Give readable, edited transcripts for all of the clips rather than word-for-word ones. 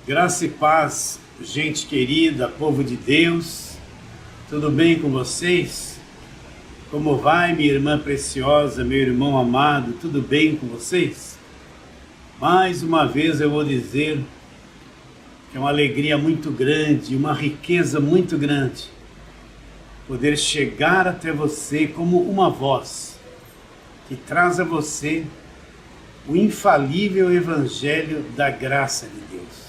Graça e paz, gente querida, povo de Deus, tudo bem com vocês? Como vai, minha irmã preciosa, meu irmão amado, tudo bem com vocês? Mais uma vez eu vou dizer que é uma alegria muito grande, uma riqueza muito grande, poder chegar até você como uma voz que traz a você o infalível Evangelho da graça de Deus.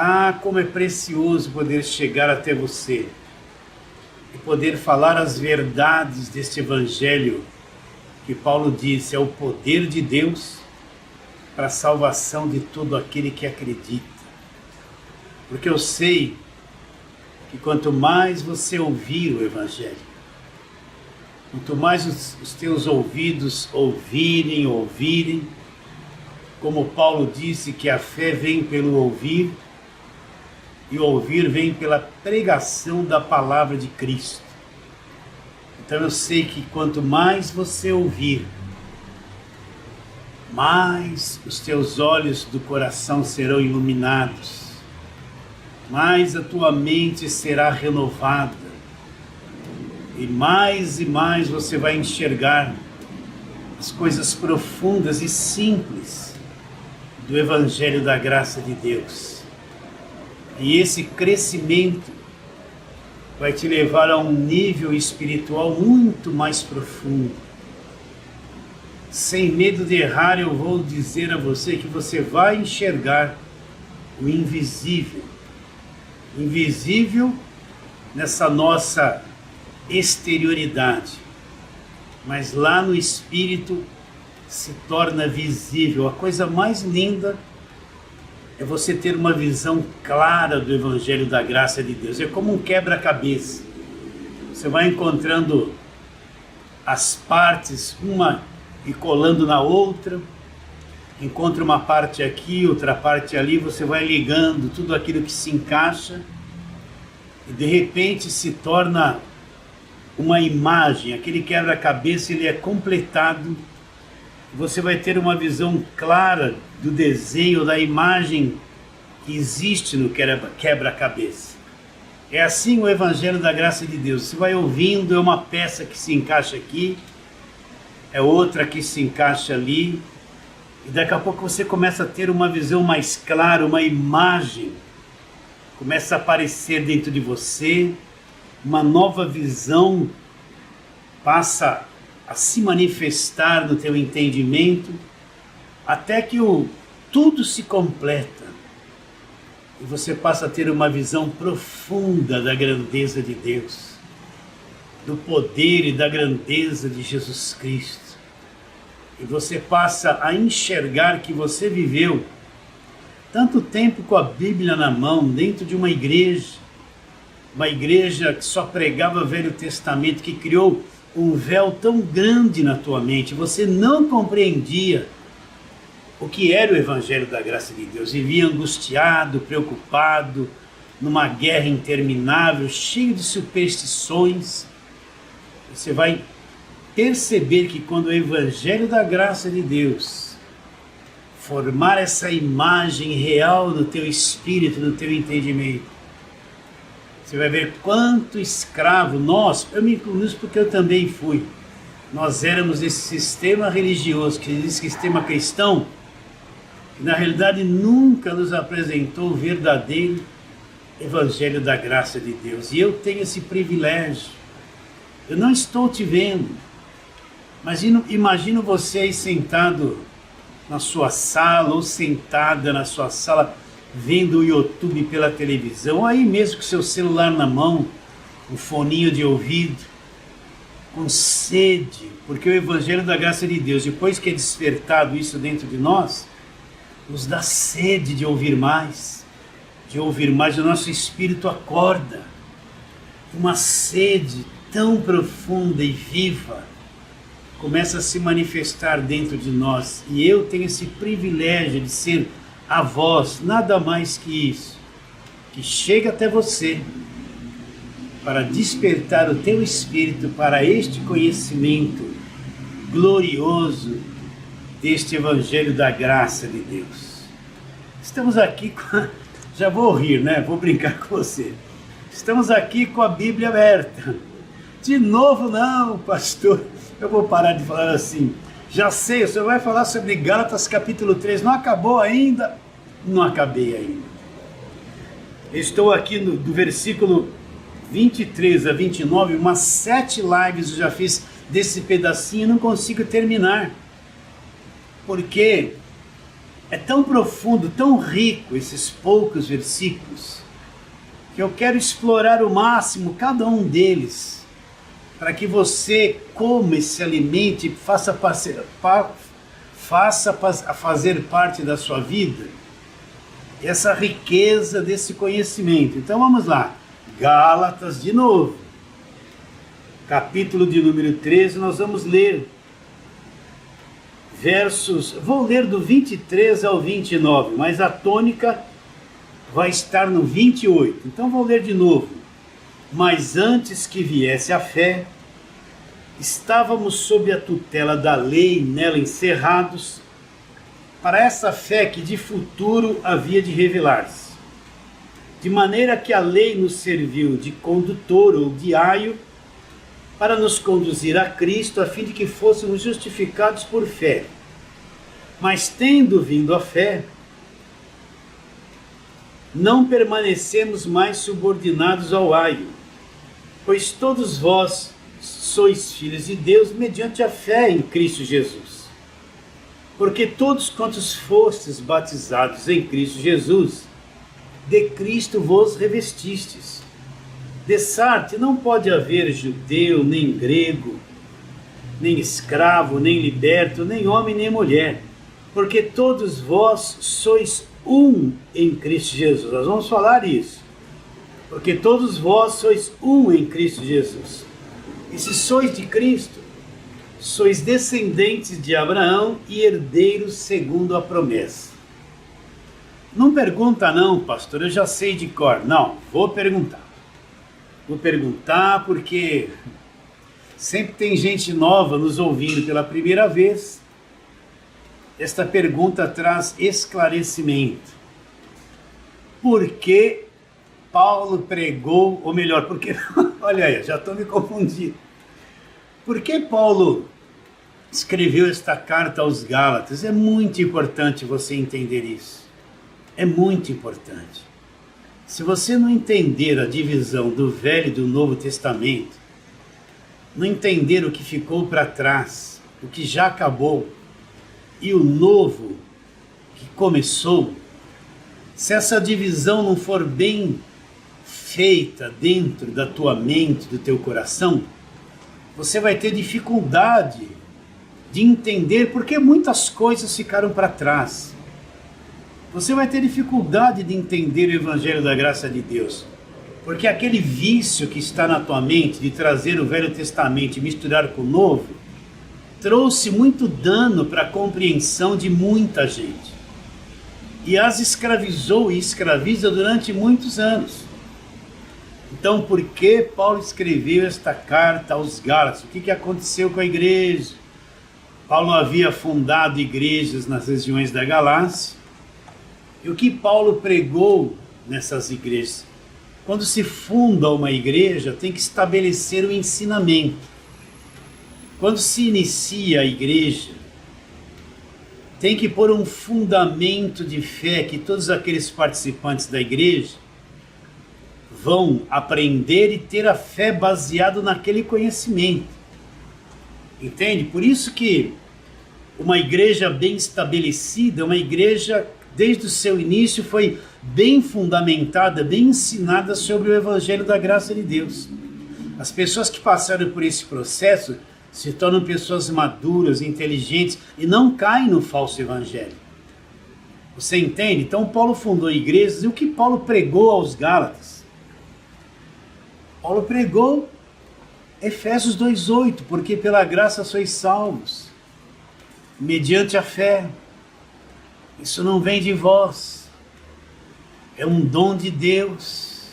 Ah, como é precioso poder chegar até você e poder falar as verdades deste Evangelho que Paulo disse é o poder de Deus para a salvação de todo aquele que acredita. Porque eu sei que quanto mais você ouvir o Evangelho, quanto mais os teus ouvidos ouvirem, como Paulo disse que a fé vem pelo ouvir, e ouvir vem pela pregação da palavra de Cristo. Então eu sei que quanto mais você ouvir, mais os teus olhos do coração serão iluminados, mais a tua mente será renovada, e mais você vai enxergar as coisas profundas e simples do Evangelho da graça de Deus. E esse crescimento vai te levar a um nível espiritual muito mais profundo. Sem medo de errar, eu vou dizer a você que você vai enxergar o invisível. Invisível nessa nossa exterioridade, mas lá no espírito se torna visível. A coisa mais linda é você ter uma visão clara do Evangelho da graça de Deus. É como um quebra-cabeça. Você vai encontrando as partes, uma e colando na outra. Encontra uma parte aqui, outra parte ali, você vai ligando tudo aquilo que se encaixa. E de repente se torna uma imagem. Aquele quebra-cabeça, ele é completado. Você vai ter uma visão clara do desenho, da imagem que existe no quebra-cabeça. É assim o Evangelho da graça de Deus. Você vai ouvindo, é uma peça que se encaixa aqui, é outra que se encaixa ali, e daqui a pouco você começa a ter uma visão mais clara, uma imagem começa a aparecer dentro de você, uma nova visão passa a se manifestar no teu entendimento, até que tudo se completa e você passa a ter uma visão profunda da grandeza de Deus, do poder e da grandeza de Jesus Cristo, e você passa a enxergar que você viveu tanto tempo com a Bíblia na mão, dentro de uma igreja que só pregava o Velho Testamento, que criou um véu tão grande na tua mente, você não compreendia o que era o Evangelho da graça de Deus, vivia angustiado, preocupado, numa guerra interminável, cheio de superstições. Você vai perceber que quando o Evangelho da graça de Deus formar essa imagem real no teu espírito, no teu entendimento, você vai ver quanto escravo eu me incluo nisso porque eu também fui. Nós éramos esse sistema religioso, que diz sistema cristão, que na realidade nunca nos apresentou o verdadeiro Evangelho da graça de Deus. E eu tenho esse privilégio. Eu não estou te vendo, mas imagino você aí sentado na sua sala ou sentada na sua sala, vendo o YouTube pela televisão, aí mesmo com seu celular na mão, um foninho de ouvido, com sede, porque o Evangelho da graça de Deus, depois que é despertado isso dentro de nós, nos dá sede de ouvir mais, o nosso espírito acorda, uma sede tão profunda e viva, começa a se manifestar dentro de nós, e eu tenho esse privilégio de ser a voz, nada mais que isso, que chega até você para despertar o teu espírito para este conhecimento glorioso deste Evangelho da graça de Deus. Estamos aqui com... Já vou rir, né? Vou brincar com você. Estamos aqui com a Bíblia aberta. De novo não, pastor. Eu vou parar de falar assim. Já sei, o senhor vai falar sobre Gálatas capítulo 3. Não acabou ainda? Não acabei ainda. Estou aqui do versículo 23 a 29, umas 7 lives eu já fiz desse pedacinho e não consigo terminar. Porque é tão profundo, tão rico esses poucos versículos, que eu quero explorar o máximo cada um deles, para que você coma esse alimento e faça fazer parte da sua vida essa riqueza desse conhecimento. Então vamos lá, Gálatas de novo, capítulo de número 13, nós vamos ler versos, vou ler do 23 ao 29, mas a tônica vai estar no 28, então vou ler de novo. Mas antes que viesse a fé, estávamos sob a tutela da lei, nela encerrados, para essa fé que de futuro havia de revelar-se. De maneira que a lei nos serviu de condutor ou de aio, para nos conduzir a Cristo, a fim de que fôssemos justificados por fé. Mas tendo vindo a fé, não permanecemos mais subordinados ao aio, pois todos vós sois filhos de Deus mediante a fé em Cristo Jesus. Porque todos quantos fostes batizados em Cristo Jesus, de Cristo vos revestistes. Dessarte não pode haver judeu, nem grego, nem escravo, nem liberto, nem homem, nem mulher, porque todos vós sois um em Cristo Jesus. Nós vamos falar isso. Porque todos vós sois um em Cristo Jesus. E se sois de Cristo, sois descendentes de Abraão e herdeiros segundo a promessa. Não pergunta não, pastor, eu já sei de cor. Não, vou perguntar. Vou perguntar porque sempre tem gente nova nos ouvindo pela primeira vez. Esta pergunta traz esclarecimento. Por que Paulo pregou, ou melhor, porque, olha aí, já estou me confundindo. Por que Paulo escreveu esta carta aos Gálatas? É muito importante você entender isso. É muito importante. Se você não entender a divisão do Velho e do Novo Testamento, não entender o que ficou para trás, o que já acabou, e o novo que começou, se essa divisão não for bem feita dentro da tua mente, do teu coração, você vai ter dificuldade de entender porque muitas coisas ficaram para trás. Você vai ter dificuldade de entender o Evangelho da Graça de Deus, porque aquele vício que está na tua mente de trazer o Velho Testamento e misturar com o Novo, trouxe muito dano para a compreensão de muita gente. E as escravizou e escraviza durante muitos anos. Então, por que Paulo escreveu esta carta aos Gálatas? O que aconteceu com a igreja? Paulo havia fundado igrejas nas regiões da Galácia. E o que Paulo pregou nessas igrejas? Quando se funda uma igreja, tem que estabelecer o ensinamento. Quando se inicia a igreja, tem que pôr um fundamento de fé que todos aqueles participantes da igreja vão aprender e ter a fé baseado naquele conhecimento. Entende? Por isso que uma igreja bem estabelecida, uma igreja desde o seu início foi bem fundamentada, bem ensinada sobre o Evangelho da Graça de Deus. As pessoas que passaram por esse processo se tornam pessoas maduras, inteligentes e não caem no falso evangelho. Você entende? Então Paulo fundou igrejas e o que Paulo pregou aos Gálatas? Paulo pregou Efésios 2:8, porque pela graça sois salvos, mediante a fé. Isso não vem de vós, é um dom de Deus.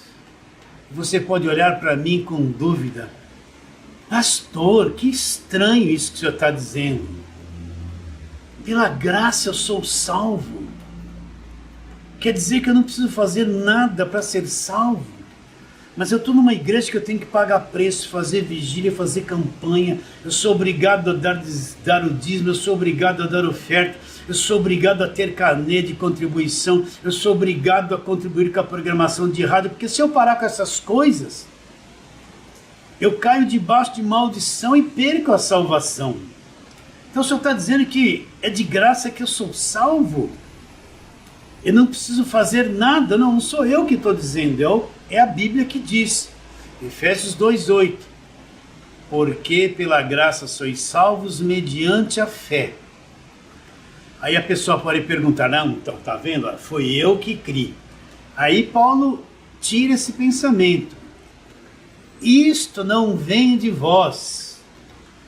Você pode olhar para mim com dúvida. Pastor, que estranho isso que o senhor está dizendo. Pela graça eu sou salvo. Quer dizer que eu não preciso fazer nada para ser salvo. Mas eu estou numa igreja que eu tenho que pagar preço, fazer vigília, fazer campanha. Eu sou obrigado a dar o dízimo, eu sou obrigado a dar oferta. Eu sou obrigado a ter carnê de contribuição. Eu sou obrigado a contribuir com a programação de rádio. Porque se eu parar com essas coisas, eu caio debaixo de maldição e perco a salvação. Então o Senhor está dizendo que é de graça que eu sou salvo. Eu não preciso fazer nada. Não sou eu que estou dizendo. É a Bíblia que diz. Efésios 2:8. Porque pela graça sois salvos mediante a fé. Aí a pessoa pode perguntar, não, então tá vendo? Foi eu que criei. Aí Paulo tira esse pensamento. Isto não vem de vós.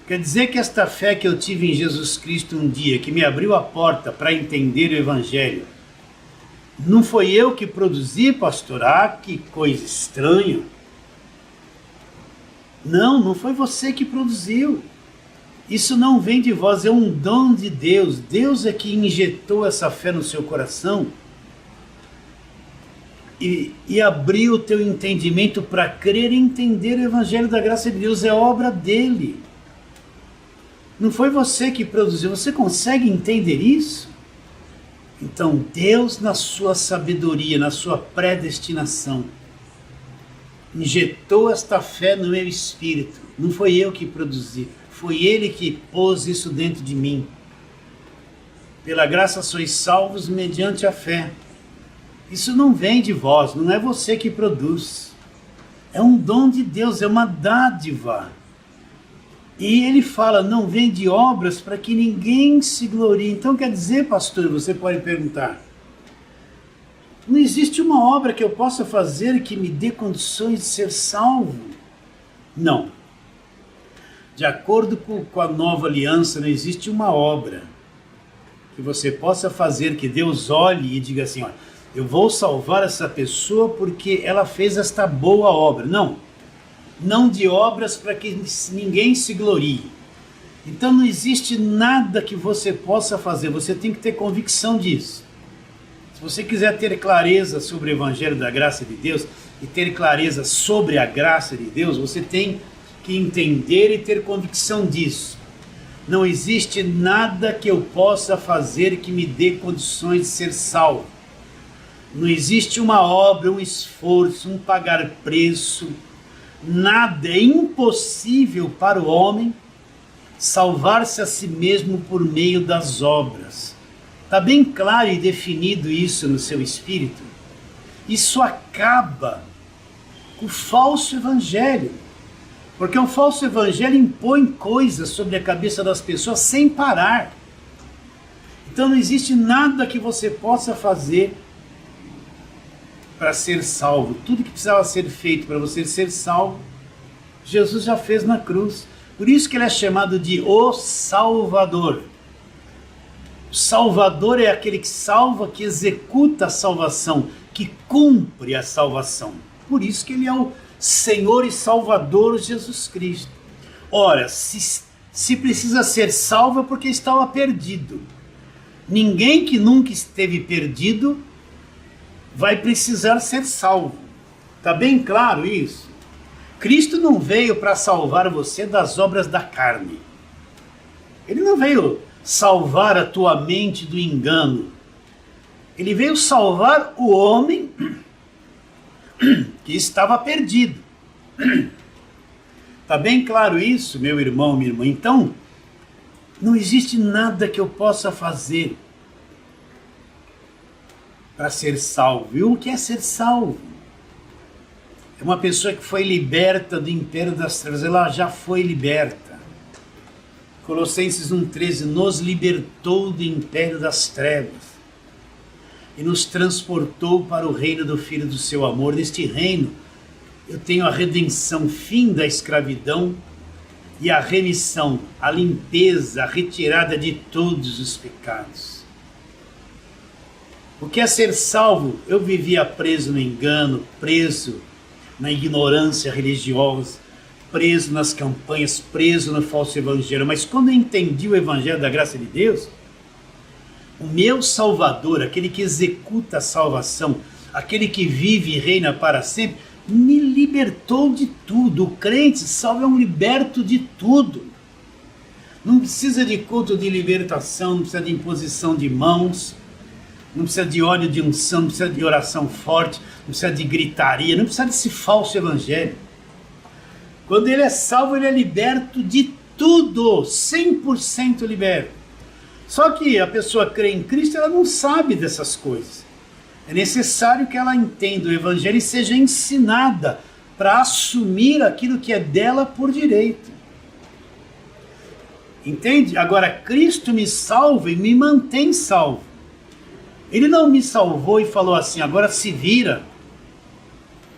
Quer dizer que esta fé que eu tive em Jesus Cristo um dia, que me abriu a porta para entender o Evangelho, não foi eu que produzi, pastor? Ah, que coisa estranha. Não foi você que produziu. Isso não vem de vós, é um dom de Deus. Deus é que injetou essa fé no seu coração e abriu o teu entendimento para crer e entender o Evangelho da graça de Deus. É obra dele. Não foi você que produziu. Você consegue entender isso? Então Deus, na sua sabedoria, na sua predestinação, injetou esta fé no meu espírito. Não foi eu que produzi, foi Ele que pôs isso dentro de mim. Pela graça sois salvos mediante a fé. Isso não vem de vós, não é você que produz. É um dom de Deus, é uma dádiva. E ele fala, não vem de obras para que ninguém se glorie. Então quer dizer, pastor, você pode perguntar, não existe uma obra que eu possa fazer que me dê condições de ser salvo? Não. De acordo com a nova aliança, não existe uma obra que você possa fazer, que Deus olhe e diga assim, olha, eu vou salvar essa pessoa porque ela fez esta boa obra. Não de obras para que ninguém se glorie. Então não existe nada que você possa fazer, você tem que ter convicção disso. Se você quiser ter clareza sobre o Evangelho da graça de Deus e ter clareza sobre a graça de Deus, você tem que entender e ter convicção disso. Não existe nada que eu possa fazer que me dê condições de ser salvo. Não existe uma obra, um esforço, um pagar preço. Nada, é impossível para o homem salvar-se a si mesmo por meio das obras. Está bem claro e definido isso no seu espírito? Isso acaba com o falso evangelho. Porque o falso evangelho impõe coisas sobre a cabeça das pessoas sem parar. Então não existe nada que você possa fazer para ser salvo. Tudo que precisava ser feito para você ser salvo, Jesus já fez na cruz. Por isso que ele é chamado de o Salvador. O Salvador é aquele que salva, que executa a salvação, que cumpre a salvação. Por isso que ele é o Senhor e Salvador Jesus Cristo. Ora, se precisa ser salvo é porque estava perdido. Ninguém que nunca esteve perdido vai precisar ser salvo. Está bem claro isso? Cristo não veio para salvar você das obras da carne. Ele não veio salvar a tua mente do engano. Ele veio salvar o homem que estava perdido. Está bem claro isso, meu irmão, minha irmã? Então, não existe nada que eu possa fazer para ser salvo. E o que é ser salvo? É uma pessoa que foi liberta do império das trevas. Ela já foi liberta. Colossenses 1,13, nos libertou do império das trevas e nos transportou para o reino do Filho do seu amor. Neste reino eu tenho a redenção, fim da escravidão e a remissão, a limpeza, a retirada de todos os pecados. O que é ser salvo? Eu vivia preso no engano, preso na ignorância religiosa, preso nas campanhas, preso no falso evangelho. Mas quando eu entendi o Evangelho da graça de Deus, O meu Salvador, aquele que executa a salvação, aquele que vive e reina para sempre, me libertou de tudo. O crente salvo é um liberto de tudo. Não precisa de culto de libertação, não precisa de imposição de mãos, não precisa de óleo de unção, não precisa de oração forte, não precisa de gritaria, não precisa desse falso evangelho. Quando ele é salvo, ele é liberto de tudo, 100% liberto. Só que a pessoa crê em Cristo, ela não sabe dessas coisas. É necessário que ela entenda o evangelho e seja ensinada para assumir aquilo que é dela por direito. Entende? Agora, Cristo me salva e me mantém salvo. Ele não me salvou e falou assim, agora se vira,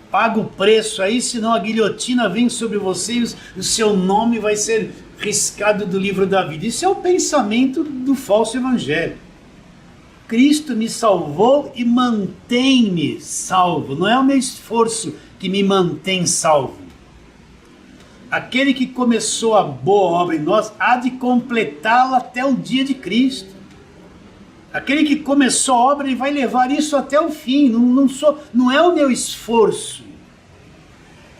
paga o preço aí, senão a guilhotina vem sobre você e o seu nome vai ser riscado do livro da vida. Isso é o pensamento do falso evangelho. Cristo me salvou e mantém-me salvo. Não é o meu esforço que me mantém salvo. Aquele que começou a boa obra em nós há de completá-la até o dia de Cristo. Aquele que começou a obra, ele vai levar isso até o fim. Não é o meu esforço.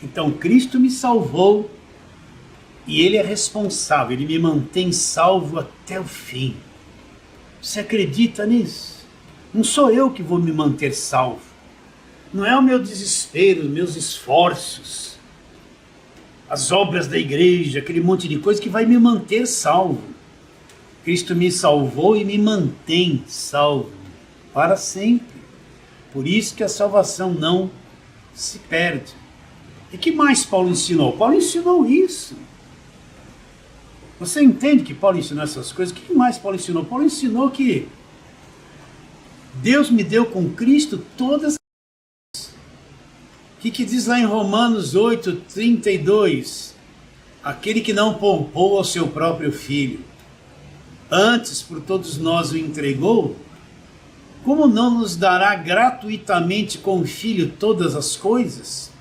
Então Cristo me salvou e Ele é responsável. Ele me mantém salvo até o fim. Você acredita nisso? Não sou eu que vou me manter salvo. Não é o meu desespero, os meus esforços, as obras da igreja, aquele monte de coisa que vai me manter salvo. Cristo me salvou e me mantém salvo para sempre. Por isso que a salvação não se perde. E que mais Paulo ensinou? Paulo ensinou isso. Você entende que Paulo ensinou essas coisas? O que mais Paulo ensinou? Paulo ensinou que Deus me deu com Cristo todas as coisas. O que diz lá em Romanos 8:32? Aquele que não poupou ao seu próprio filho, antes por todos nós o entregou, como não nos dará gratuitamente com o Filho todas as coisas?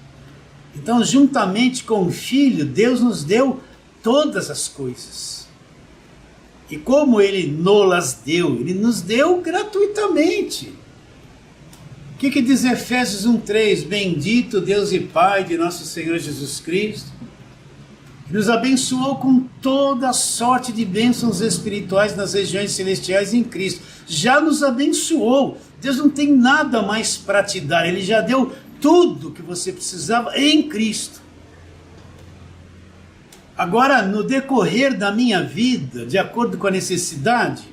Então, juntamente com o Filho, Deus nos deu todas as coisas. E como Ele nos deu? Ele nos deu gratuitamente. O que diz Efésios 1:3? Bendito Deus e Pai de nosso Senhor Jesus Cristo, que nos abençoou com toda sorte de bênçãos espirituais nas regiões celestiais em Cristo. Já nos abençoou. Deus não tem nada mais para te dar. Ele já deu tudo que você precisava em Cristo. Agora, no decorrer da minha vida, de acordo com a necessidade,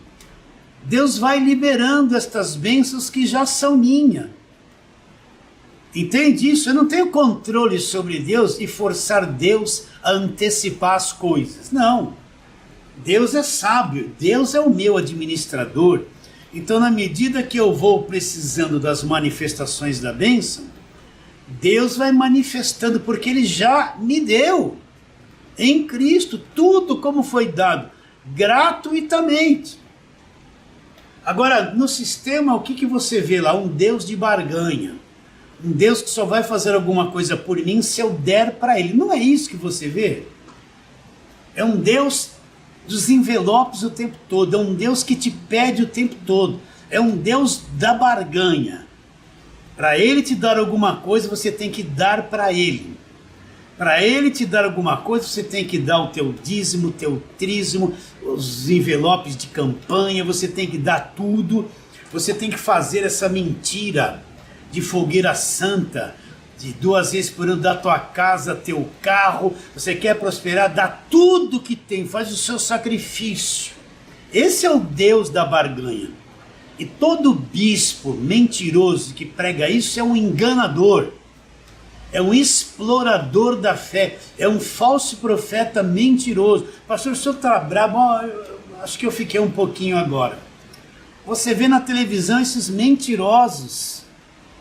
Deus vai liberando estas bênçãos que já são minhas. Entende isso? Eu não tenho controle sobre Deus e forçar Deus a antecipar as coisas. Não. Deus é sábio, Deus é o meu administrador. Então, na medida que eu vou precisando das manifestações da bênção, Deus vai manifestando, porque Ele já me deu em Cristo tudo como foi dado, gratuitamente. Agora, no sistema, o que você vê lá? Um Deus de barganha. Um Deus que só vai fazer alguma coisa por mim se eu der para Ele. Não é isso que você vê? É um Deus dos envelopes o tempo todo. É um Deus que te pede o tempo todo. É um Deus da barganha. Para Ele te dar alguma coisa, você tem que dar para Ele. Para Ele te dar alguma coisa, você tem que dar o teu dízimo, o teu trízimo, os envelopes de campanha, você tem que dar tudo. Você tem que fazer essa mentira de fogueira santa, de 2 vezes por ano, da tua casa, teu carro. Você quer prosperar, dá tudo que tem, faz o seu sacrifício. Esse é o Deus da barganha. E todo bispo mentiroso que prega isso é um enganador, é um explorador da fé, é um falso profeta mentiroso. Pastor, o senhor está bravo? Acho que eu fiquei um pouquinho agora. Você vê na televisão esses mentirosos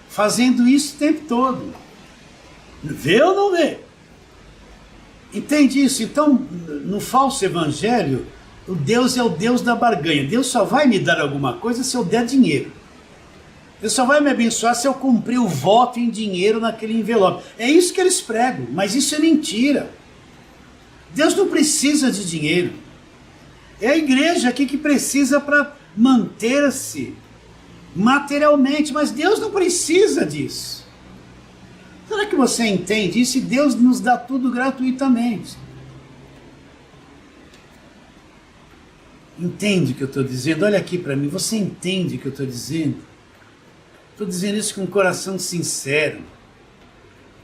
fazendo isso o tempo todo. Vê ou não vê? Entende isso? Então, no falso evangelho, o Deus é o Deus da barganha. Deus só vai me dar alguma coisa se eu der dinheiro. Deus só vai me abençoar se eu cumprir o voto em dinheiro naquele envelope. É isso que eles pregam, mas isso é mentira. Deus não precisa de dinheiro. É a igreja aqui que precisa para manter-se materialmente, mas Deus não precisa disso. Será que você entende isso? E Deus nos dá tudo gratuitamente. Entende o que eu estou dizendo? Olha aqui para mim, você entende o que eu estou dizendo? Estou dizendo isso com um coração sincero.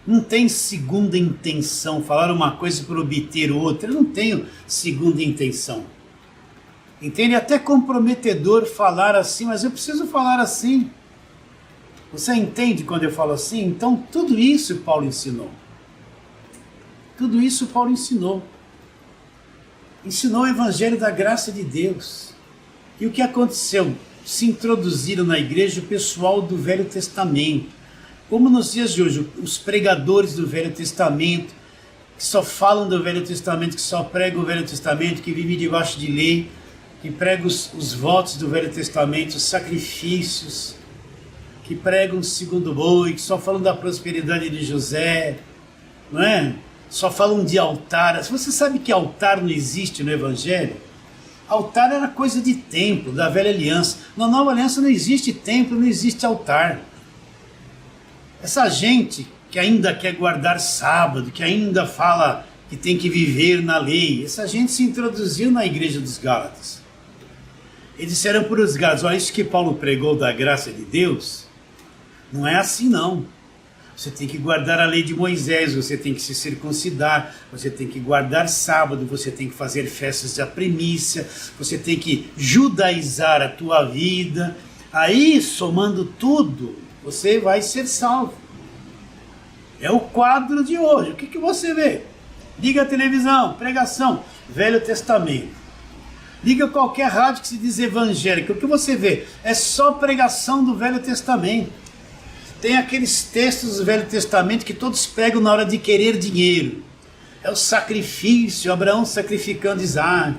Não tem segunda intenção, falar uma coisa para obter outra. Eu não tenho segunda intenção. Entende? É até comprometedor falar assim, mas eu preciso falar assim. Você entende quando eu falo assim? Então tudo isso Paulo ensinou. Tudo isso Paulo ensinou. Ensinou o evangelho da graça de Deus. E o que aconteceu? Se introduziram na igreja o pessoal do Velho Testamento. Como nos dias de hoje, os pregadores do Velho Testamento, que só falam do Velho Testamento, que só pregam o Velho Testamento, que vivem debaixo de lei, que pregam os votos do Velho Testamento, os sacrifícios, que pregam o segundo boi, que só falam da prosperidade de José, não é? Só falam de altar. Você sabe que altar não existe no Evangelho? Altar era coisa de templo, da velha aliança. Na nova aliança não existe templo, não existe altar. Essa gente que ainda quer guardar sábado, que ainda fala que tem que viver na lei, essa gente se introduziu na igreja dos Gálatas. Eles disseram para os Gálatas: olha, isso que Paulo pregou da graça de Deus, não é assim não. Você tem que guardar a lei de Moisés, você tem que se circuncidar, você tem que guardar sábado, você tem que fazer festas da primícia, você tem que judaizar a tua vida. Aí, somando tudo, você vai ser salvo. É o quadro de hoje. O que você vê? Liga a televisão, pregação, Velho Testamento. Liga qualquer rádio que se diz evangélico. O que você vê? É só pregação do Velho Testamento. Tem aqueles textos do Velho Testamento que todos pregam na hora de querer dinheiro. É o sacrifício, Abraão sacrificando Isaac.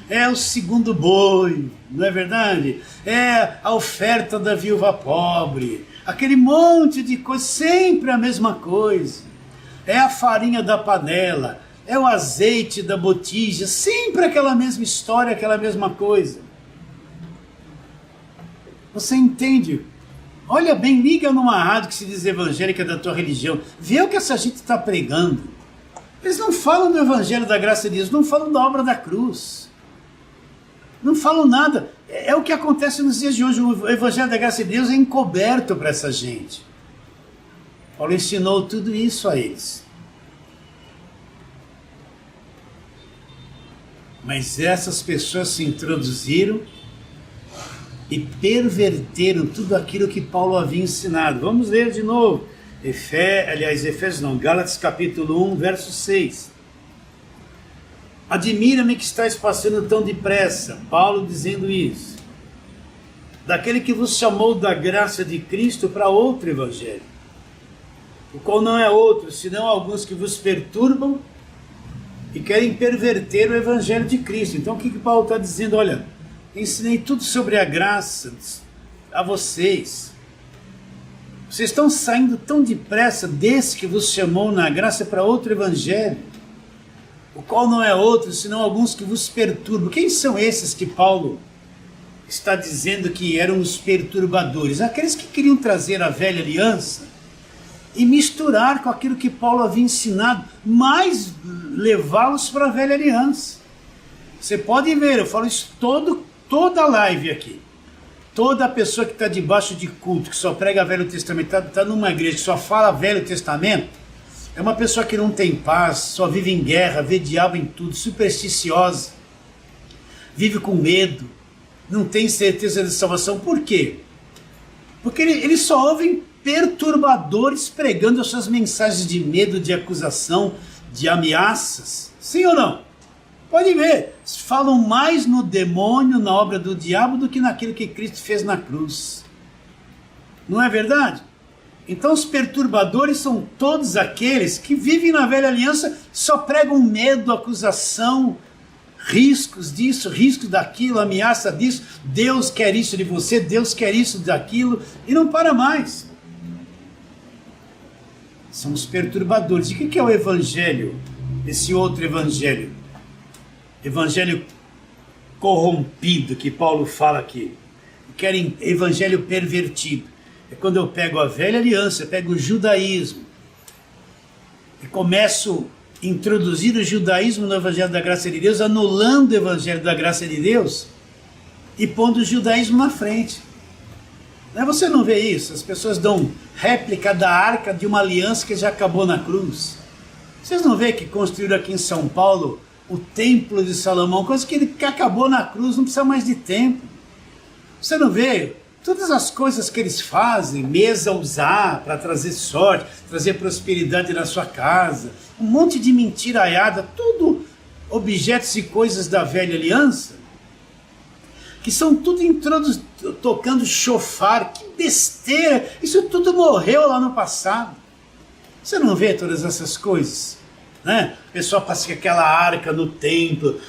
É o segundo boi, não é verdade? É a oferta da viúva pobre. Aquele monte de coisa, sempre a mesma coisa. É a farinha da panela, é o azeite da botija, sempre aquela mesma história, aquela mesma coisa. Você entende? Olha bem, liga numa rádio que se diz evangélica da tua religião, vê o que essa gente está pregando. Eles não falam do evangelho da graça de Deus, não falam da obra da cruz. Não falam nada. É o que acontece nos dias de hoje. O evangelho da graça de Deus é encoberto para essa gente. Paulo ensinou tudo isso a eles. Mas essas pessoas se introduziram e perverteram tudo aquilo que Paulo havia ensinado. Vamos ler de novo. Efésios não, Gálatas capítulo 1, verso 6. Admira-me que estáis passando tão depressa, Paulo dizendo isso, daquele que vos chamou da graça de Cristo para outro evangelho, o qual não é outro, senão alguns que vos perturbam e querem perverter o evangelho de Cristo. Então o que Paulo está dizendo? Olha, ensinei tudo sobre a graça a vocês. Vocês estão saindo tão depressa desse que vos chamou na graça para outro evangelho, o qual não é outro, senão alguns que vos perturbam. Quem são esses que Paulo está dizendo que eram os perturbadores? Aqueles que queriam trazer a velha aliança e misturar com aquilo que Paulo havia ensinado, mas levá-los para a velha aliança. Você pode ver, eu falo isso toda a live aqui. Toda pessoa que está debaixo de culto, que só prega Velho Testamento, está numa igreja que só fala Velho Testamento, é uma pessoa que não tem paz, só vive em guerra, vê diabo em tudo, supersticiosa, vive com medo, não tem certeza de salvação. Por quê? Porque eles só ouvem perturbadores pregando as suas mensagens de medo, de acusação, de ameaças. Sim ou não? Pode ver, falam mais no demônio, na obra do diabo, do que naquilo que Cristo fez na cruz. Não é verdade? Então os perturbadores são todos aqueles que vivem na velha aliança, só pregam medo, acusação, riscos disso, risco daquilo, ameaça disso, Deus quer isso de você, Deus quer isso daquilo, e não para mais. São os perturbadores. E o que é o evangelho? Esse outro evangelho? Evangelho corrompido que Paulo fala aqui. Querem evangelho pervertido. É quando eu pego a velha aliança, eu pego o judaísmo e começo a introduzir o judaísmo no evangelho da graça de Deus, anulando o evangelho da graça de Deus e pondo o judaísmo na frente. Você não vê isso? As pessoas dão réplica da arca de uma aliança que já acabou na cruz. Vocês não veem que construíram aqui em São Paulo o templo de Salomão, coisa que acabou na cruz, não precisa mais de templo. Você não vê todas as coisas que eles fazem, mesa usar para trazer sorte, trazer prosperidade na sua casa, um monte de mentiraiada, tudo objetos e coisas da velha aliança, que são tudo tocando chofar, que besteira, isso tudo morreu lá no passado. Você não vê todas essas coisas? Né? O pessoal passa com aquela arca no templo,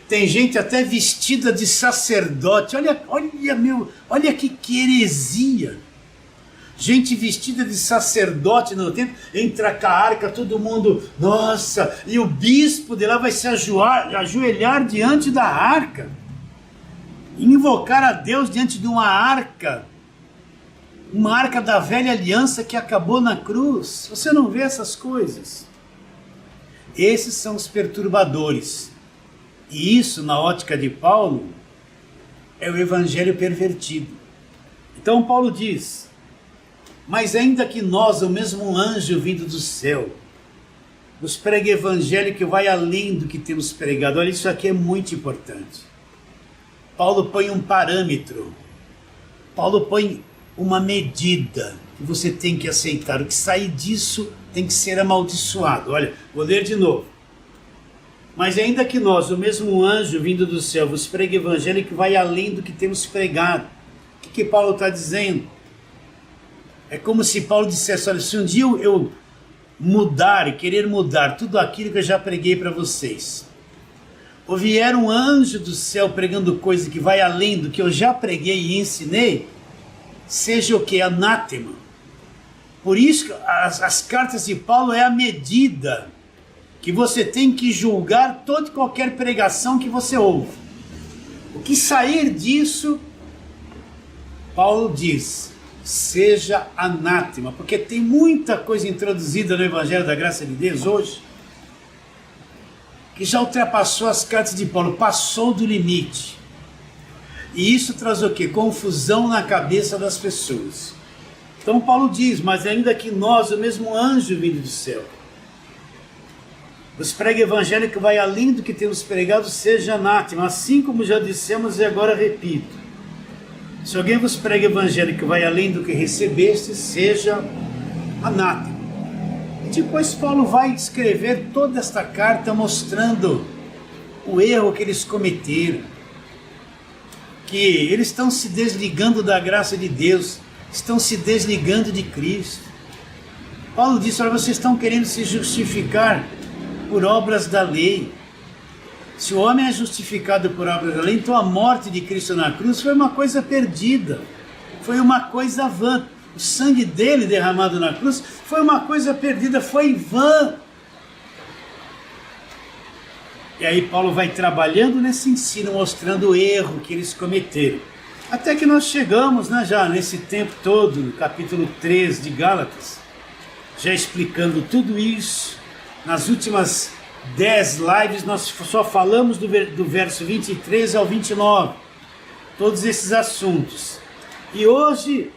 tem gente até vestida de sacerdote, olha que heresia. Gente vestida de sacerdote no templo, entra com a arca, todo mundo, nossa, e o bispo de lá vai se ajoelhar diante da arca, invocar a Deus diante de uma arca da velha aliança que acabou na cruz. Você não vê essas coisas? Esses são os perturbadores. E isso, na ótica de Paulo, é o evangelho pervertido. Então Paulo diz: mas ainda que nós, o mesmo anjo vindo do céu, nos pregue evangelho que vai além do que temos pregado. Olha, isso aqui é muito importante. Paulo põe um parâmetro. Paulo põe uma medida que você tem que aceitar. O que sair disso tem que ser amaldiçoado. Olha, vou ler de novo. Mas ainda que nós, o mesmo anjo vindo do céu, vos pregue evangelho que vai além do que temos pregado. O que Paulo está dizendo? É como se Paulo dissesse: olha, se um dia eu mudar e querer mudar tudo aquilo que eu já preguei para vocês, ou vier um anjo do céu pregando coisa que vai além do que eu já preguei e ensinei, seja o que? Anátema. Por isso, as cartas de Paulo é a medida que você tem que julgar toda e qualquer pregação que você ouve. O que sair disso, Paulo diz, seja anátema, porque tem muita coisa introduzida no Evangelho da Graça de Deus hoje, que já ultrapassou as cartas de Paulo, passou do limite. E isso traz o quê? Confusão na cabeça das pessoas. Então Paulo diz: mas ainda que nós, o mesmo anjo vindo do céu, vos pregue evangelho que vai além do que temos pregado, seja anátema, assim como já dissemos e agora repito. Se alguém vos prega evangelho que vai além do que recebeste, seja anátema. E depois Paulo vai escrever toda esta carta mostrando o erro que eles cometeram, que eles estão se desligando da graça de Deus, estão se desligando de Cristo. Paulo disse: olha, vocês estão querendo se justificar por obras da lei. Se o homem é justificado por obras da lei, então a morte de Cristo na cruz foi uma coisa perdida, foi uma coisa vã. O sangue dele derramado na cruz foi uma coisa perdida, foi vã. E aí Paulo vai trabalhando nesse ensino, mostrando o erro que eles cometeram. Até que nós chegamos, já nesse tempo todo, no capítulo 3 de Gálatas, já explicando tudo isso. Nas últimas 10 lives nós só falamos do verso 23 ao 29, todos esses assuntos. E hoje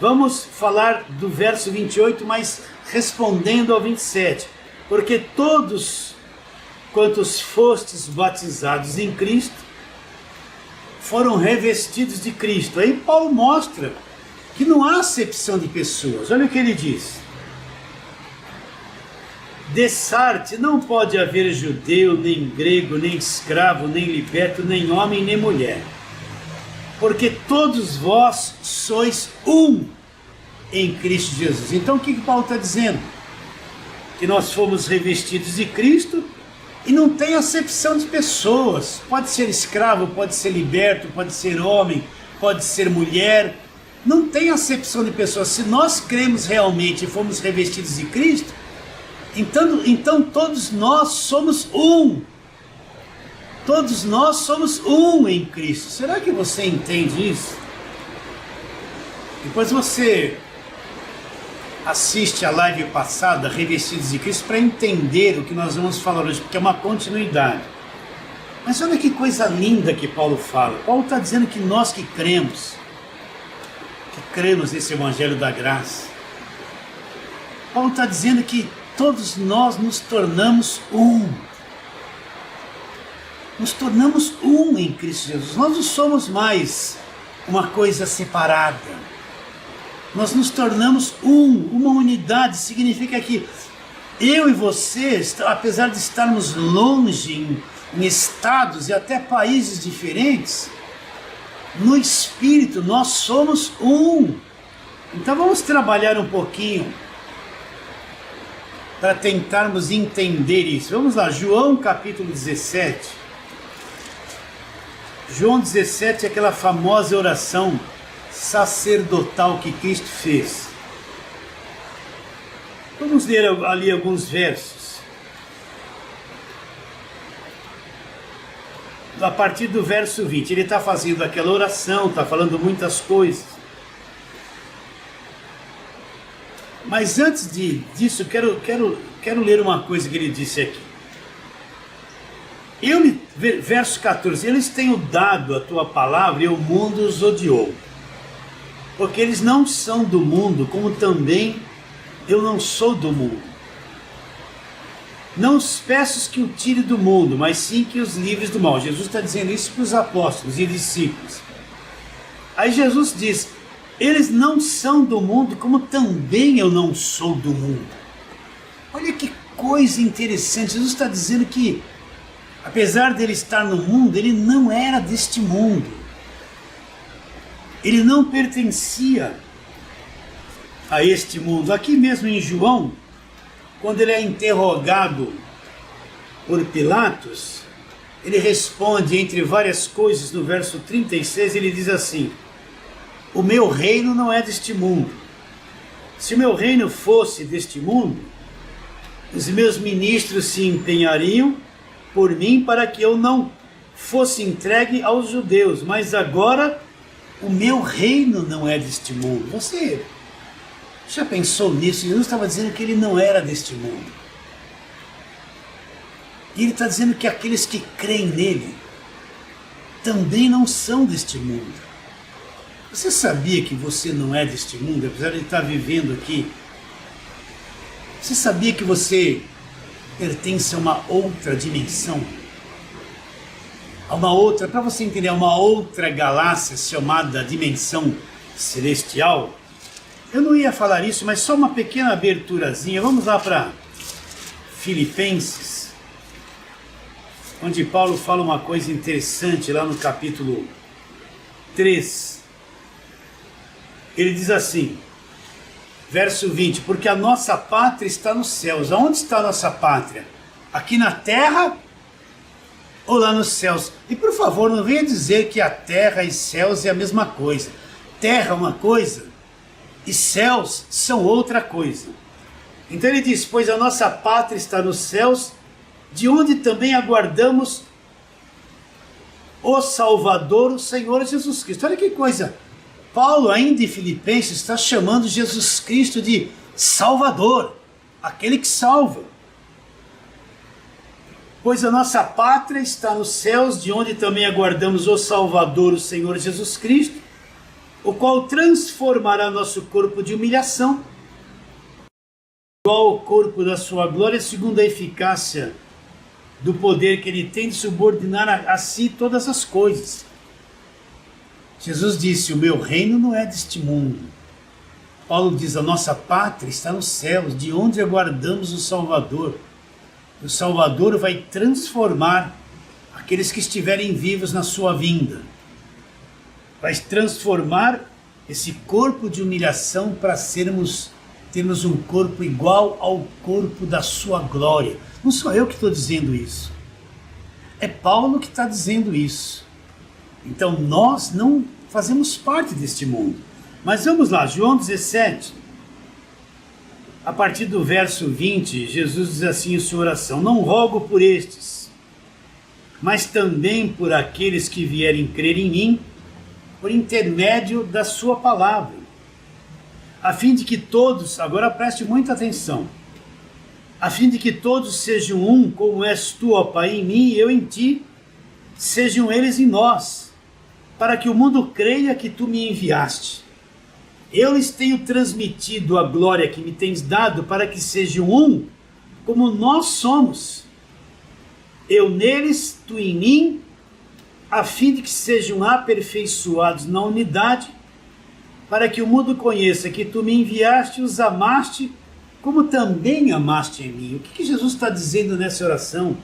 vamos falar do verso 28, mas respondendo ao 27, porque todos quantos fostes batizados em Cristo, foram revestidos de Cristo. Aí Paulo mostra que não há acepção de pessoas. Olha o que ele diz: dessarte não pode haver judeu, nem grego, nem escravo, nem liberto, nem homem, nem mulher, porque todos vós sois um em Cristo Jesus. Então o que Paulo está dizendo? Que nós fomos revestidos de Cristo e não tem acepção de pessoas. Pode ser escravo, pode ser liberto, pode ser homem, pode ser mulher. Não tem acepção de pessoas. Se nós cremos realmente e fomos revestidos de Cristo, então todos nós somos um. Todos nós somos um em Cristo. Será que você entende isso? Depois você assiste a live passada, Revestidos de Cristo, para entender o que nós vamos falar hoje, porque é uma continuidade. Mas olha que coisa linda que Paulo fala. Paulo está dizendo que nós que cremos nesse Evangelho da Graça, Paulo está dizendo que todos nós nos tornamos um. Nos tornamos um em Cristo Jesus. Nós não somos mais uma coisa separada. Nós nos tornamos uma unidade. Significa que eu e você, apesar de estarmos longe em estados e até países diferentes, no Espírito nós somos um. Então vamos trabalhar um pouquinho para tentarmos entender isso. Vamos lá, João capítulo 17. João 17 é aquela famosa oração sacerdotal que Cristo fez. Vamos ler ali alguns versos. A partir do verso 20, ele está fazendo aquela oração, está falando muitas coisas. Mas antes disso, quero ler uma coisa que ele disse aqui. Verso 14, eles têm dado a tua palavra e o mundo os odiou. Porque eles não são do mundo, como também eu não sou do mundo. Não os peço que o tire do mundo, mas sim que os livres do mal. Jesus está dizendo isso para os apóstolos e discípulos. Aí Jesus diz, eles não são do mundo, como também eu não sou do mundo. Olha que coisa interessante, Jesus está dizendo que, apesar dele estar no mundo, ele não era deste mundo. Ele não pertencia a este mundo. Aqui mesmo em João, quando ele é interrogado por Pilatos, ele responde, entre várias coisas, no verso 36, ele diz assim, o meu reino não é deste mundo. Se o meu reino fosse deste mundo, os meus ministros se empenhariam por mim para que eu não fosse entregue aos judeus, mas agora o meu reino não é deste mundo. Você já pensou nisso? Jesus estava dizendo que ele não era deste mundo. E ele está dizendo que aqueles que creem nele também não são deste mundo. Você sabia que você não é deste mundo, apesar de estar vivendo aqui? Você sabia que você pertence a uma outra dimensão? A uma outra, para você entender, a uma outra galáxia chamada dimensão celestial? Eu não ia falar isso, mas só uma pequena aberturazinha. Vamos lá para Filipenses, onde Paulo fala uma coisa interessante lá no capítulo 3. Ele diz assim, verso 20, porque a nossa pátria está nos céus. Aonde está a nossa pátria? Aqui na terra ou lá nos céus? E por favor, não venha dizer que a terra e céus é a mesma coisa. Terra é uma coisa e céus são outra coisa. Então ele diz, pois a nossa pátria está nos céus, de onde também aguardamos o Salvador, o Senhor Jesus Cristo. Olha que coisa. Paulo, ainda em Filipenses, está chamando Jesus Cristo de Salvador, aquele que salva. Pois a nossa pátria está nos céus, de onde também aguardamos o Salvador, o Senhor Jesus Cristo, o qual transformará nosso corpo de humilhação, igual ao corpo da sua glória, segundo a eficácia do poder que ele tem de subordinar a si todas as coisas. Jesus disse, o meu reino não é deste mundo. Paulo diz, a nossa pátria está nos céus, de onde aguardamos o Salvador. O Salvador vai transformar aqueles que estiverem vivos na sua vinda. Vai transformar esse corpo de humilhação para termos um corpo igual ao corpo da sua glória. Não sou eu que estou dizendo isso. É Paulo que está dizendo isso. Então nós não fazemos parte deste mundo. Mas vamos lá, João 17, a partir do verso 20, Jesus diz assim em sua oração, não rogo por estes, mas também por aqueles que vierem crer em mim, por intermédio da sua palavra, a fim de que todos, agora preste muita atenção, a fim de que todos sejam um, como és tu, ó Pai, em mim e eu em ti, sejam eles em nós, para que o mundo creia que tu me enviaste. Eu lhes tenho transmitido a glória que me tens dado, para que sejam um, como nós somos. Eu neles, tu em mim, a fim de que sejam aperfeiçoados na unidade, para que o mundo conheça que tu me enviaste e os amaste, como também amaste em mim. O que Jesus está dizendo nessa oração?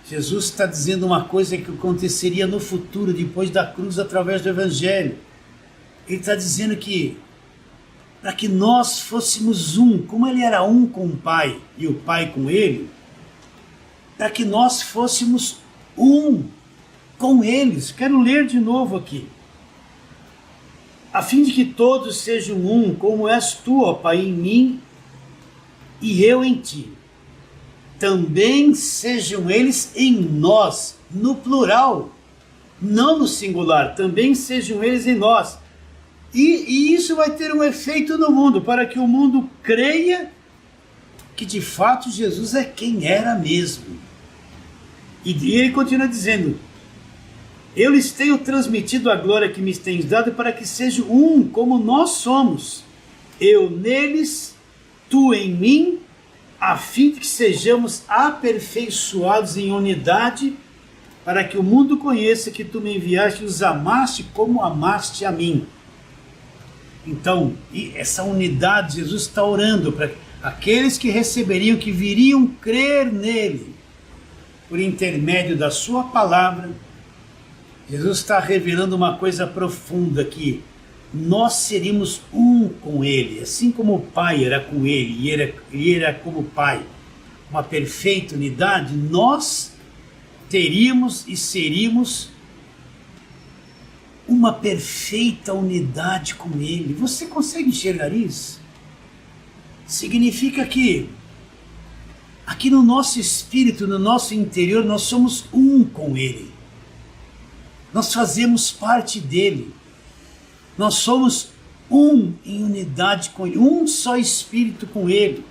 Jesus está dizendo uma coisa que aconteceria no futuro, depois da cruz, através do Evangelho. Ele está dizendo que, para que nós fôssemos um, como ele era um com o Pai e o Pai com ele, para que nós fôssemos um com eles. Quero ler de novo aqui. A fim de que todos sejam um, como és tu, ó Pai, em mim e eu em ti. Também sejam eles em nós, no plural, não no singular. Também sejam eles em nós. E isso vai ter um efeito no mundo, para que o mundo creia que de fato Jesus é quem era mesmo. E ele continua dizendo: eu lhes tenho transmitido a glória que me tens dado, para que sejam um, como nós somos. Eu neles, tu em mim, a fim de que sejamos aperfeiçoados em unidade, para que o mundo conheça que tu me enviaste e os amaste como amaste a mim. Então, essa unidade, Jesus está orando para aqueles que receberiam, que viriam crer nele, por intermédio da sua palavra. Jesus está revelando uma coisa profunda, que nós seríamos um com ele, assim como o Pai era com ele, e ele era como o Pai, uma perfeita unidade. Nós teríamos e seríamos uma perfeita unidade com ele. Você consegue enxergar isso? Significa que aqui no nosso espírito, no nosso interior, nós somos um com ele. Nós fazemos parte dele. Nós somos um em unidade com ele, um só espírito com ele.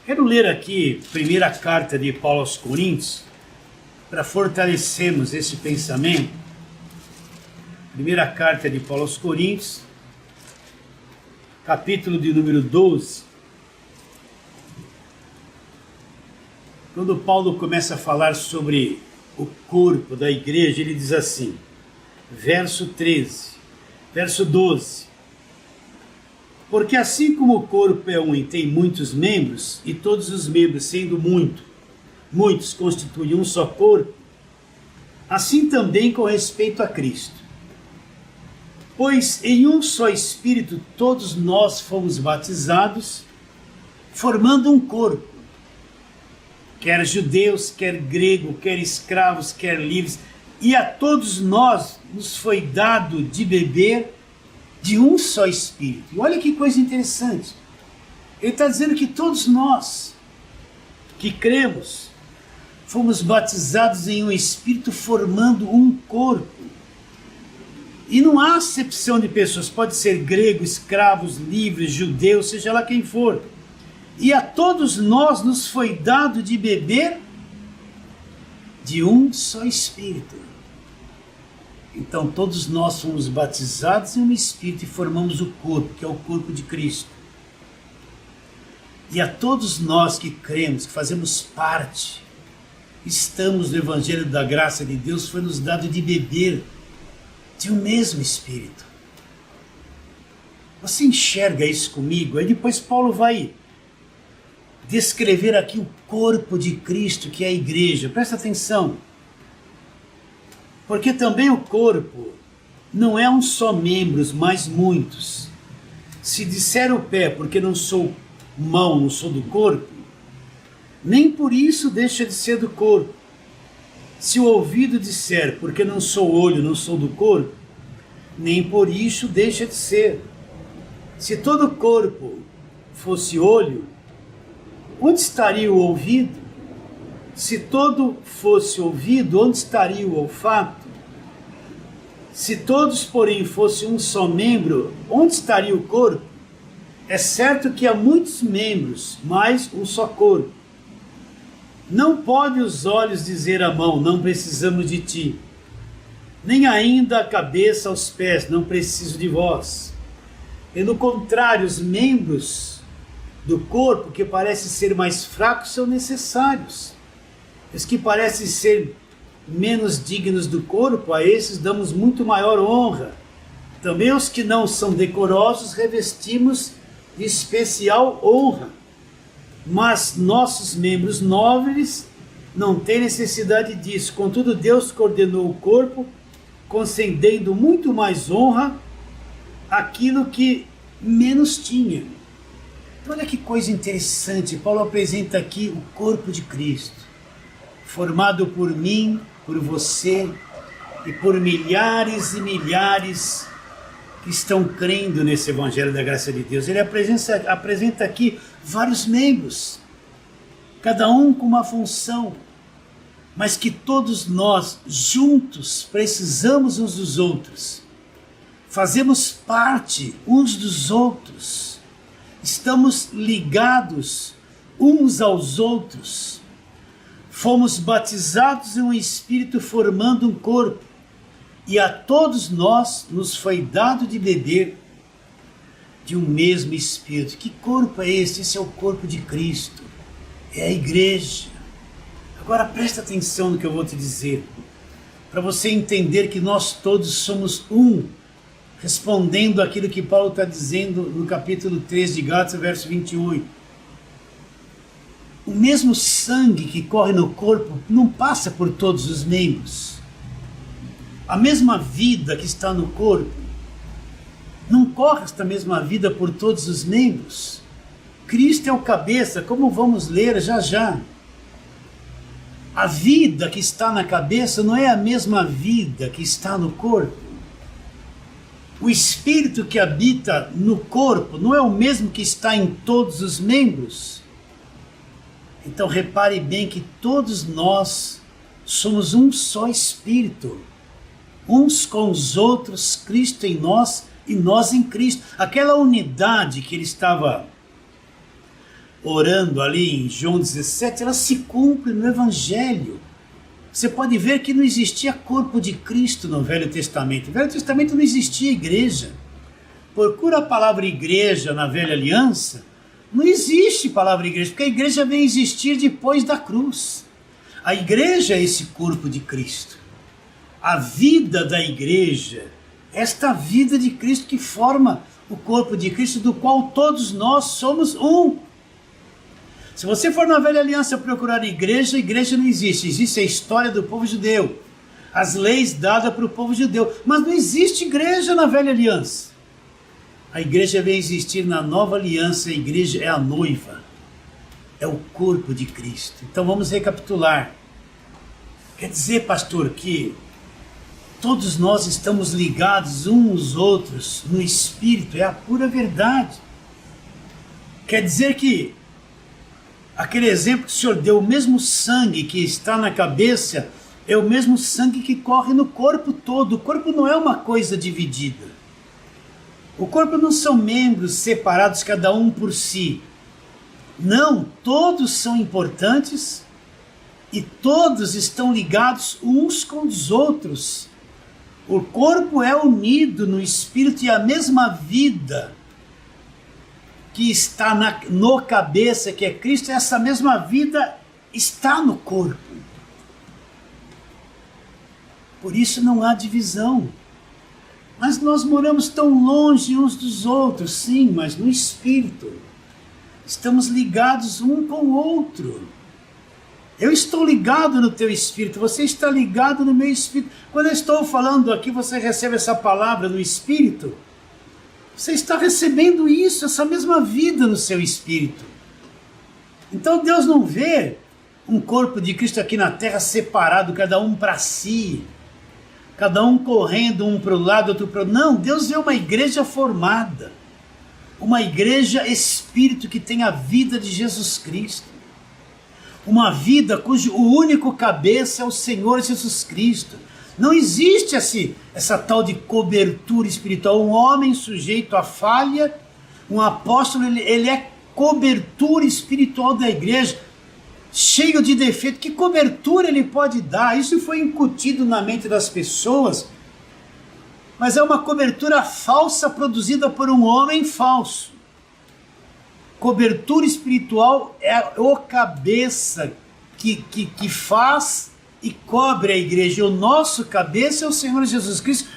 Quero ler aqui a primeira carta de Paulo aos Coríntios, para fortalecermos esse pensamento. Primeira carta de Paulo aos Coríntios, capítulo de número 12. Quando Paulo começa a falar sobre o corpo da igreja, ele diz assim, verso 12, porque assim como o corpo é um e tem muitos membros, e todos os membros, sendo muitos, constituem um só corpo, assim também com respeito a Cristo. Pois em um só Espírito todos nós fomos batizados, formando um corpo, quer judeus, quer grego, quer escravos, quer livres, e a todos nós nos foi dado de beber de um só Espírito. E olha que coisa interessante, ele está dizendo que todos nós que cremos, fomos batizados em um Espírito, formando um corpo. E não há acepção de pessoas, pode ser grego, escravos, livres, judeus, seja lá quem for. E a todos nós nos foi dado de beber de um só Espírito. Então todos nós fomos batizados em um Espírito e formamos o corpo, que é o corpo de Cristo. E a todos nós que cremos, que fazemos parte, estamos no Evangelho da Graça de Deus, foi nos dado de beber de um mesmo Espírito. Você enxerga isso comigo? Aí depois Paulo vai descrever aqui o corpo de Cristo, que é a igreja. Presta atenção, porque também o corpo não é um só membros, mas muitos. Se disser o pé, porque não sou mão, não sou do corpo, nem por isso deixa de ser do corpo. Se o ouvido disser, porque não sou olho, não sou do corpo, nem por isso deixa de ser. Se todo o corpo fosse olho, onde estaria o ouvido? Se todo fosse ouvido, onde estaria o olfato? Se todos, porém, fossem um só membro, onde estaria o corpo? É certo que há muitos membros, mas um só corpo. Não pode os olhos dizer à mão, não precisamos de ti. Nem ainda a cabeça aos pés, não preciso de vós. Pelo contrário, os membros do corpo que parecem ser mais fracos são necessários. Os que parecem ser menos dignos do corpo, a esses damos muito maior honra. Também os que não são decorosos revestimos de especial honra. Mas nossos membros nobres não têm necessidade disso. Contudo, Deus coordenou o corpo, concedendo muito mais honra àquilo que menos tinha. Então, olha que coisa interessante. Paulo apresenta aqui o corpo de Cristo, formado por mim, por você e por milhares e milhares que estão crendo nesse Evangelho da Graça de Deus. Ele apresenta aqui vários membros, cada um com uma função, mas que todos nós juntos precisamos uns dos outros, fazemos parte uns dos outros, estamos ligados uns aos outros, fomos batizados em um Espírito formando um corpo, e a todos nós nos foi dado de beber de um mesmo Espírito. Que corpo é esse? Esse é o corpo de Cristo, é a igreja. Agora presta atenção no que eu vou te dizer, para você entender que nós todos somos um, respondendo aquilo que Paulo está dizendo no capítulo 3 de Gálatas, verso 28. O mesmo sangue que corre no corpo não passa por todos os membros. A mesma vida que está no corpo não corre esta mesma vida por todos os membros. Cristo é o cabeça, como vamos ler já já. A vida que está na cabeça não é a mesma vida que está no corpo. O Espírito que habita no corpo não é o mesmo que está em todos os membros. Então repare bem que todos nós somos um só Espírito, uns com os outros, Cristo em nós e nós em Cristo. Aquela unidade que ele estava orando ali em João 17, ela se cumpre no Evangelho. Você pode ver que não existia corpo de Cristo no Velho Testamento. No Velho Testamento não existia igreja. Procura a palavra igreja na Velha Aliança, não existe palavra igreja, porque a igreja vem existir depois da cruz. A igreja é esse corpo de Cristo. A vida da igreja, esta vida de Cristo que forma o corpo de Cristo, do qual todos nós somos um. Se você for na Velha Aliança procurar igreja, igreja não existe. Existe a história do povo judeu, as leis dadas para o povo judeu, mas não existe igreja na Velha Aliança. A igreja vem existir na Nova Aliança. A igreja é a noiva, é o corpo de Cristo. Então vamos recapitular. Quer dizer, pastor, que todos nós estamos ligados uns aos outros no Espírito, é a pura verdade. Quer dizer que aquele exemplo que o Senhor deu, o mesmo sangue que está na cabeça, é o mesmo sangue que corre no corpo todo. O corpo não é uma coisa dividida. O corpo não são membros separados, cada um por si. Não, todos são importantes e todos estão ligados uns com os outros. O corpo é unido no Espírito e a mesma vida que está no cabeça, que é Cristo, essa mesma vida está no corpo. Por isso não há divisão. Mas nós moramos tão longe uns dos outros, sim, mas no Espírito. Estamos ligados um com o outro. Eu estou ligado no teu Espírito, você está ligado no meu Espírito. Quando eu estou falando aqui, você recebe essa palavra no Espírito, você está recebendo isso, essa mesma vida no seu Espírito. Então Deus não vê um corpo de Cristo aqui na terra separado, cada um para si, cada um correndo um para o lado, outro para o outro. Não, Deus vê uma igreja formada, uma igreja Espírito que tem a vida de Jesus Cristo. Uma vida cujo o único cabeça é o Senhor Jesus Cristo. Não existe essa tal de cobertura espiritual. Um homem sujeito à falha, um apóstolo, ele é cobertura espiritual da igreja, cheio de defeito. Que cobertura ele pode dar? Isso foi incutido na mente das pessoas, mas é uma cobertura falsa produzida por um homem falso. Cobertura espiritual é o cabeça que faz e cobre a igreja. E o nosso cabeça é o Senhor Jesus Cristo.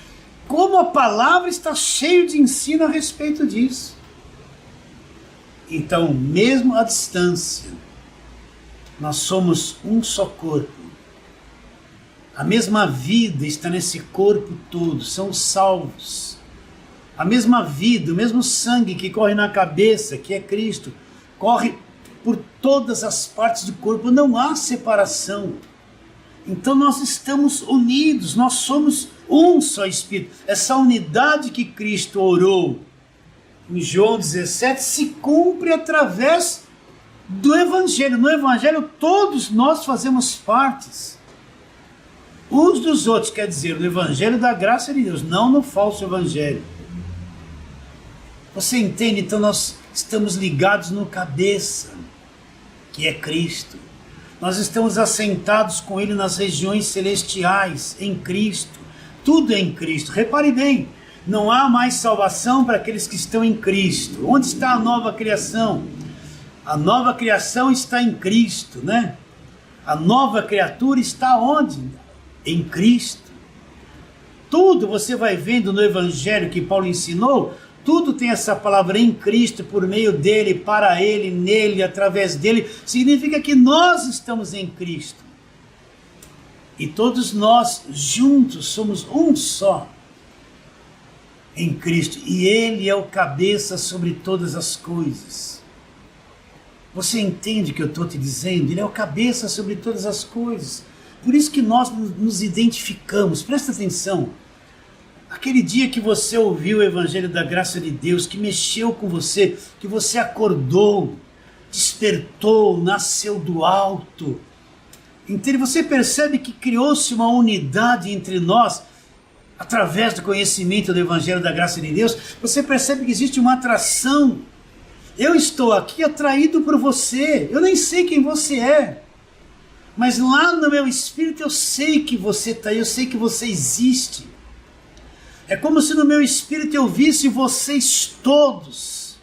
Como a palavra está cheia de ensino a respeito disso. Então, mesmo à distância, nós somos um só corpo. A mesma vida está nesse corpo todo, são salvos. A mesma vida, o mesmo sangue que corre na cabeça, que é Cristo, corre por todas as partes do corpo, não há separação. Então nós estamos unidos, nós somos um só Espírito. Essa unidade que Cristo orou em João 17 se cumpre através do Evangelho. No Evangelho todos nós fazemos partes uns dos outros, quer dizer, no Evangelho da graça de Deus, não no falso Evangelho. Você entende? Então nós estamos ligados no cabeça, que é Cristo. Nós estamos assentados com Ele nas regiões celestiais, em Cristo. Tudo é em Cristo. Repare bem, não há mais salvação para aqueles que estão em Cristo. Onde está a nova criação? A nova criação está em Cristo, né? A nova criatura está onde? Em Cristo. Tudo você vai vendo no Evangelho que Paulo ensinou, tudo tem essa palavra em Cristo, por meio dele, para ele, nele, através dele. Significa que nós estamos em Cristo. E todos nós juntos somos um só em Cristo. E ele é o cabeça sobre todas as coisas. Você entende o que eu estou te dizendo? Ele é o cabeça sobre todas as coisas. Por isso que nós nos identificamos. Presta atenção. Aquele dia que você ouviu o Evangelho da graça de Deus, que mexeu com você, que você acordou, despertou, nasceu do alto. Então você percebe que criou-se uma unidade entre nós, através do conhecimento do Evangelho da graça de Deus. Você percebe que existe uma atração. Eu estou aqui atraído por você, eu nem sei quem você é. Mas lá no meu espírito eu sei que você está aí, eu sei que você existe. É como se no meu espírito eu visse vocês todos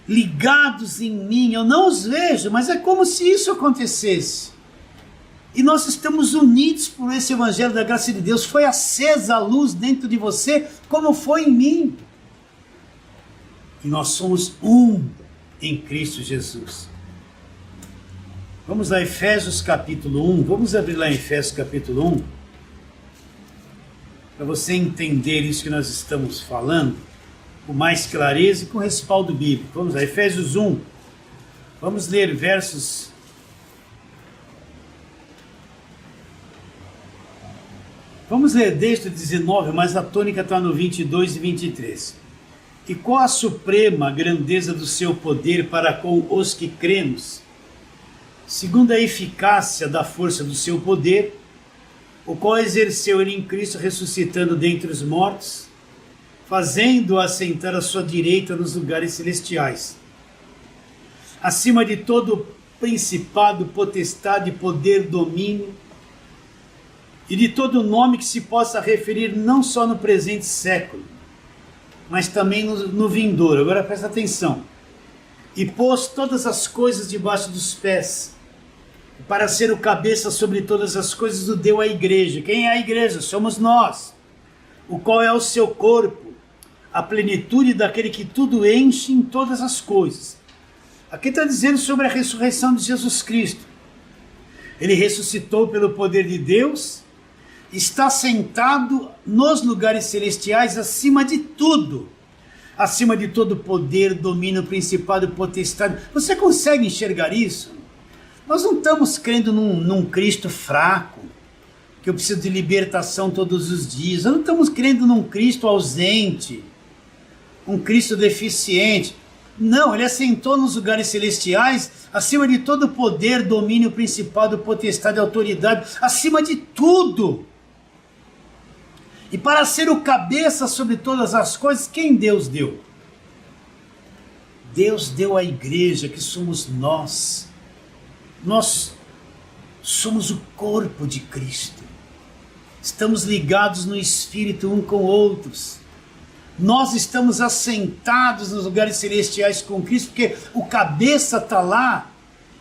ligados em mim. Eu não os vejo, mas é como se isso acontecesse. E nós estamos unidos por esse Evangelho da graça de Deus. Foi acesa a luz dentro de você, como foi em mim. E nós somos um em Cristo Jesus. Vamos lá, Efésios capítulo 1. Vamos abrir lá em Efésios capítulo 1. Para você entender isso que nós estamos falando, com mais clareza e com respaldo bíblico. Vamos lá, Efésios 1. Vamos ler versos... Vamos ler desde o 19, mas a tônica está no 22 e 23. E qual a suprema grandeza do seu poder para com os que cremos, segundo a eficácia da força do seu poder, o qual exerceu ele em Cristo, ressuscitando dentre os mortos, fazendo-o assentar à sua direita nos lugares celestiais, acima de todo principado, potestade, poder, domínio, e de todo nome que se possa referir não só no presente século, mas também no vindouro. Agora presta atenção. E pôs todas as coisas debaixo dos pés, para ser o cabeça sobre todas as coisas, o deu à igreja. Quem é a igreja? Somos nós. O qual é o seu corpo, a plenitude daquele que tudo enche em todas as coisas. Aqui está dizendo sobre a ressurreição de Jesus Cristo. Ele ressuscitou pelo poder de Deus, está sentado nos lugares celestiais acima de tudo. Acima de todo poder, domínio, principado, potestade. Você consegue enxergar isso? Nós não estamos crendo num Cristo fraco, que eu preciso de libertação todos os dias. Nós não estamos crendo num Cristo ausente, um Cristo deficiente. Não, ele assentou nos lugares celestiais acima de todo poder, domínio, principado, potestade, autoridade, acima de tudo. E para ser o cabeça sobre todas as coisas, quem Deus deu? Deus deu à igreja, que somos nós. Nós somos o corpo de Cristo. Estamos ligados no Espírito um com outros. Nós estamos assentados nos lugares celestiais com Cristo, porque o cabeça está lá.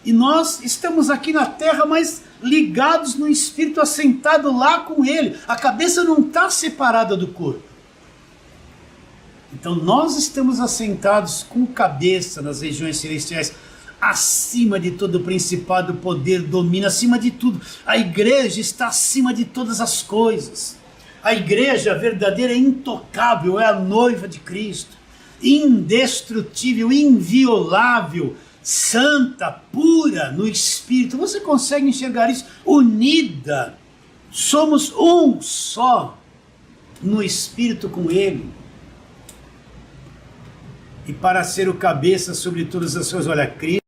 E nós estamos aqui na terra, mas ligados no Espírito, assentado lá com Ele. A cabeça não está separada do corpo. Então nós estamos assentados com cabeça nas regiões celestiais, acima de todo principado, poder, domínio, acima de tudo. A igreja está acima de todas as coisas. A igreja verdadeira é intocável, é a noiva de Cristo, indestrutível, inviolável, santa, pura no Espírito. Você consegue enxergar isso? Unida, somos um só no Espírito com Ele. E para ser o cabeça sobre todas as coisas, olha, Cristo